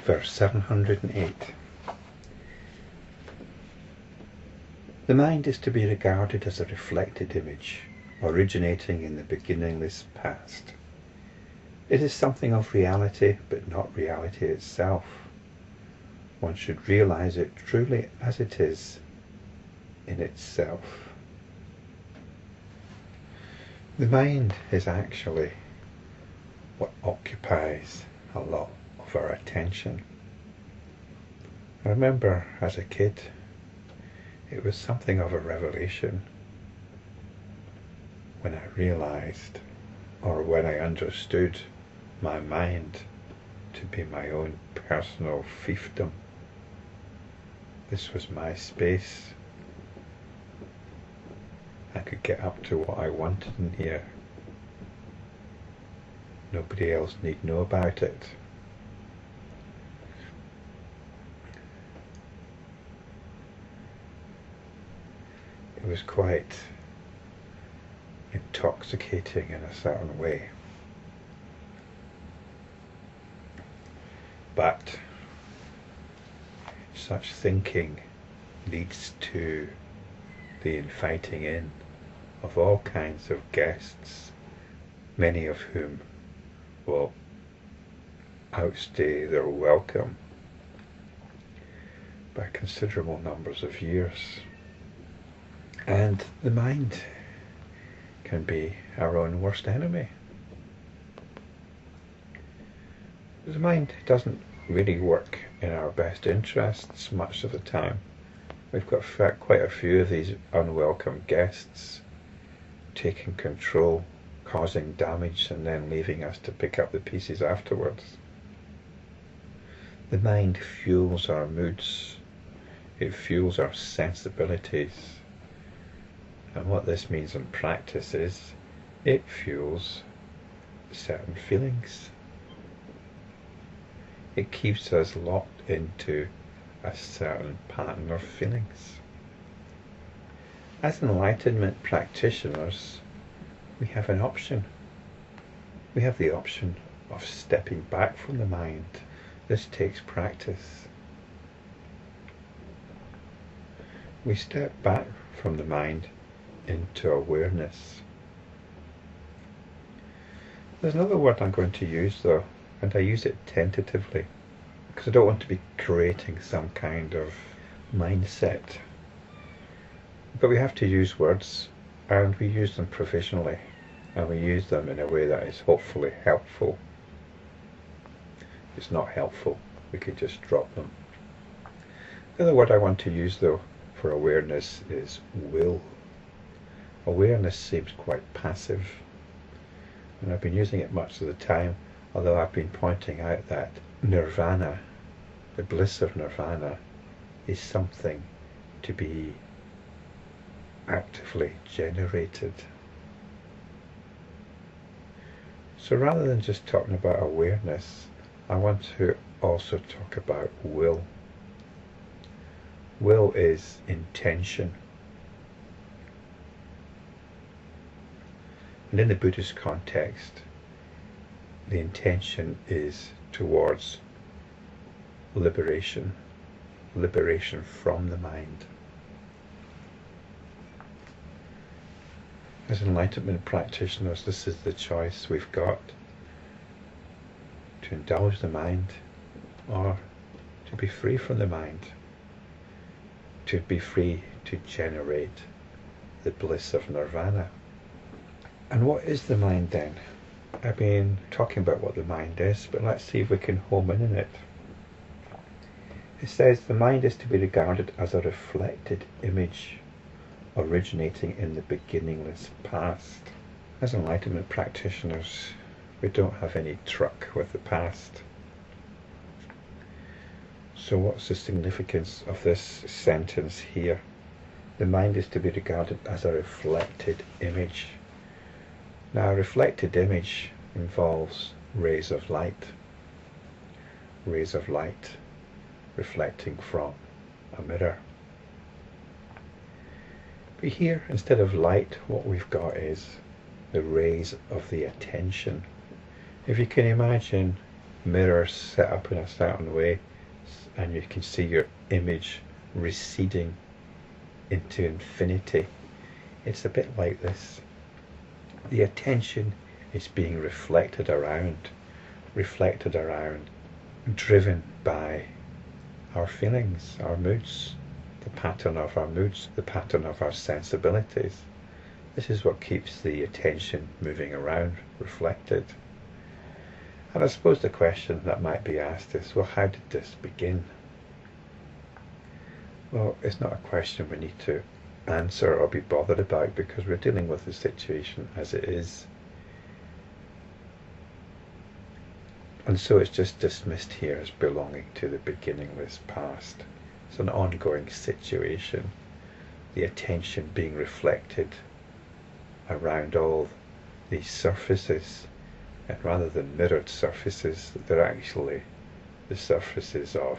Verse 708. The mind is to be regarded as a reflected image, originating in the beginningless past. It is something of reality, but not reality itself. One should realize it truly as it is in itself. The mind is actually what occupies a lot of our attention. I remember as a kid, it was something of a revelation when I realized, or when I understood my mind to be my own personal fiefdom. This was my space. I could get up to what I wanted in here. Nobody else need know about it. It was quite intoxicating in a certain way. But such thinking leads to the inviting in of all kinds of guests, many of whom will outstay their welcome by considerable numbers of years. And the mind can be our own worst enemy. The mind doesn't really work in our best interests much of the time. We've got quite a few of these unwelcome guests taking control, causing damage, and then leaving us to pick up the pieces afterwards. The mind fuels our moods, it fuels our sensibilities, and what this means in practice is it fuels certain feelings. It keeps us locked into a certain pattern of feelings. As enlightenment practitioners, we have an option. We have the option of stepping back from the mind. This takes practice. We step back from the mind into awareness. There's another word I'm going to use though, and I use it tentatively because I don't want to be creating some kind of mindset. But we have to use words, and we use them provisionally, and we use them in a way that is hopefully helpful. If it's not helpful, we could just drop them. The other word I want to use though for awareness is will. Awareness seems quite passive, and I've been using it much of the time, although I've been pointing out that nirvana, the bliss of nirvana, is something to be actively generated. So rather than just talking about awareness, I want to also talk about will. Will is intention. And in the Buddhist context, the intention is towards liberation, liberation from the mind. As enlightenment practitioners, this is the choice we've got: to indulge the mind or to be free from the mind, to be free to generate the bliss of nirvana. And what is the mind then? I've been talking about what the mind is, but let's see if we can home in on it. It says the mind is to be regarded as a reflected image originating in the beginningless past. As enlightenment practitioners, we don't have any truck with the past. So what's the significance of this sentence here? The mind is to be regarded as a reflected image. Now, a reflected image involves rays of light reflecting from a mirror. But here, instead of light, what we've got is the rays of the attention. If you can imagine mirrors set up in a certain way, and you can see your image receding into infinity. It's a bit like this. The attention is being reflected around, driven by our feelings, our moods, the pattern of our moods, the pattern of our sensibilities. This is what keeps the attention moving around, reflected. And I suppose the question that might be asked is, well, how did this begin? Well, it's not a question we need to answer or be bothered about, because we're dealing with the situation as it is. And so it's just dismissed here as belonging to the beginningless past. It's an ongoing situation, the attention being reflected around all these surfaces, and rather than mirrored surfaces, they're actually the surfaces of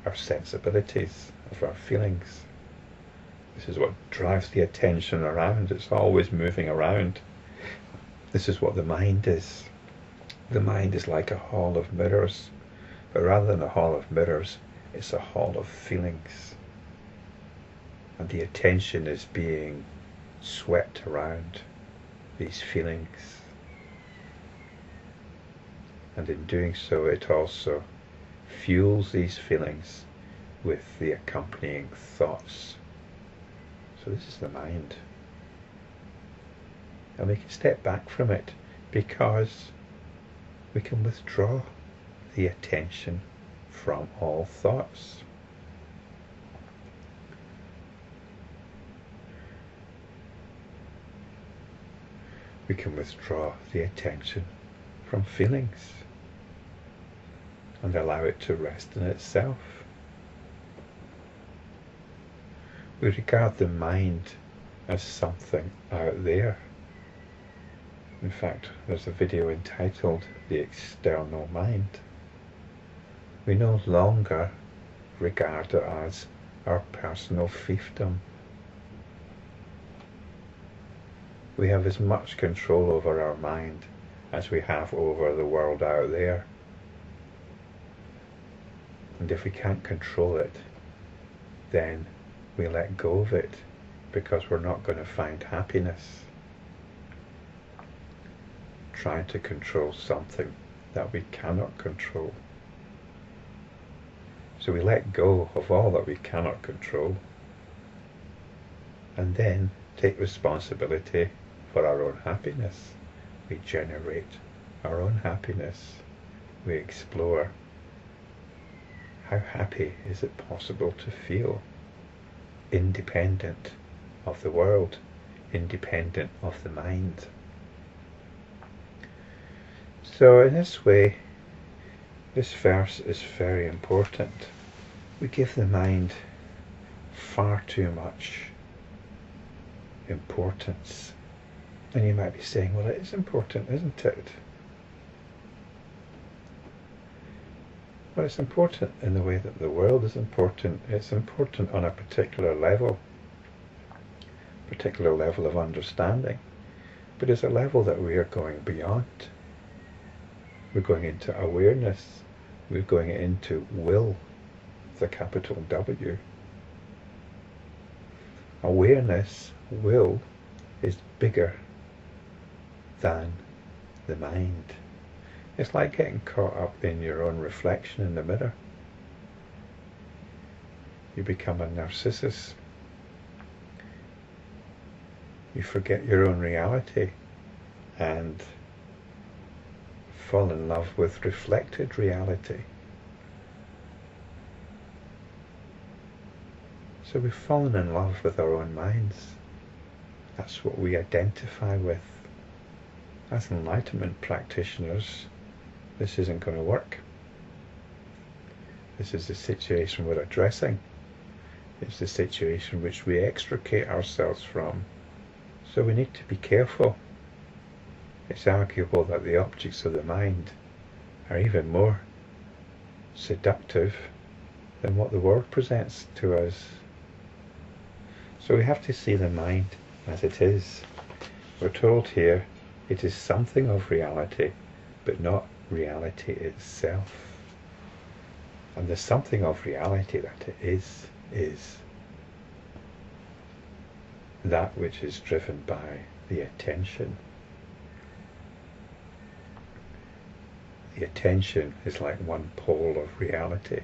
our sensibilities, of our feelings. This is what drives the attention around. It's always moving around. This is what the mind is. The mind is like a hall of mirrors, but rather than a hall of mirrors, it's a hall of feelings. And the attention is being swept around these feelings. And in doing so, it also fuels these feelings with the accompanying thoughts. So this is the mind. And we can step back from it because we can withdraw the attention from all thoughts. We can withdraw the attention from feelings and allow it to rest in itself. We regard the mind as something out there. In fact, there's a video entitled The External Mind. We no longer regard it as our personal fiefdom. We have as much control over our mind as we have over the world out there. And if we can't control it, then we let go of it, because we're not going to find happiness trying to control something that we cannot control. So we let go of all that we cannot control, and then take responsibility for our own happiness. We generate our own happiness. We explore how happy is it possible to feel, independent of the world, independent of the mind. So in this way, this verse is very important. We give the mind far too much importance. And you might be saying, well, it is important, isn't it? Well, it's important in the way that the world is important. It's important on a particular level of understanding. But it's a level that we are going beyond. We're going into awareness. We're going into will, the capital W. Awareness, will, is bigger than the mind. It's like getting caught up in your own reflection in the mirror. You become a narcissus. You forget your own reality and fall in love with reflected reality. So we've fallen in love with our own minds. That's what we identify with. As enlightenment practitioners, this isn't going to work. This is the situation we're addressing. It's the situation which we extricate ourselves from. So we need to be careful. It's arguable that the objects of the mind are even more seductive than what the world presents to us. So we have to see the mind as it is. We're told here it is something of reality, but not reality itself. And there's something of reality that it is that which is driven by the attention. The attention is like one pole of reality.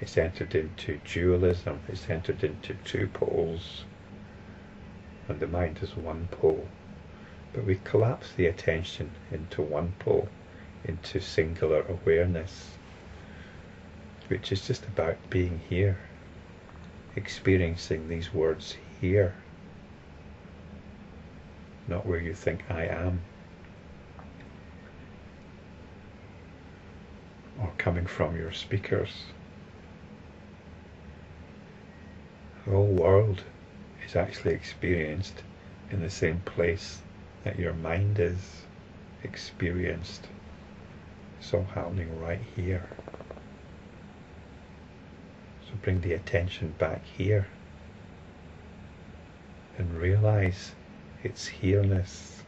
It's entered into dualism, it's entered into two poles, and the mind is one pole. But we collapse the attention into one pole, into singular awareness, which is just about being here, experiencing these words here, not where you think I am, or coming from your speakers. The whole world is actually experienced in the same place that your mind is experienced. It's all happening right here. So bring the attention back here and realize its here-ness.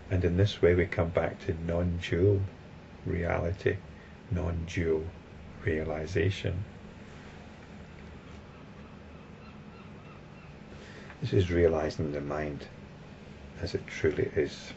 And in this way we come back to non-dual reality, non-dual realization. This is realizing the mind as it truly is.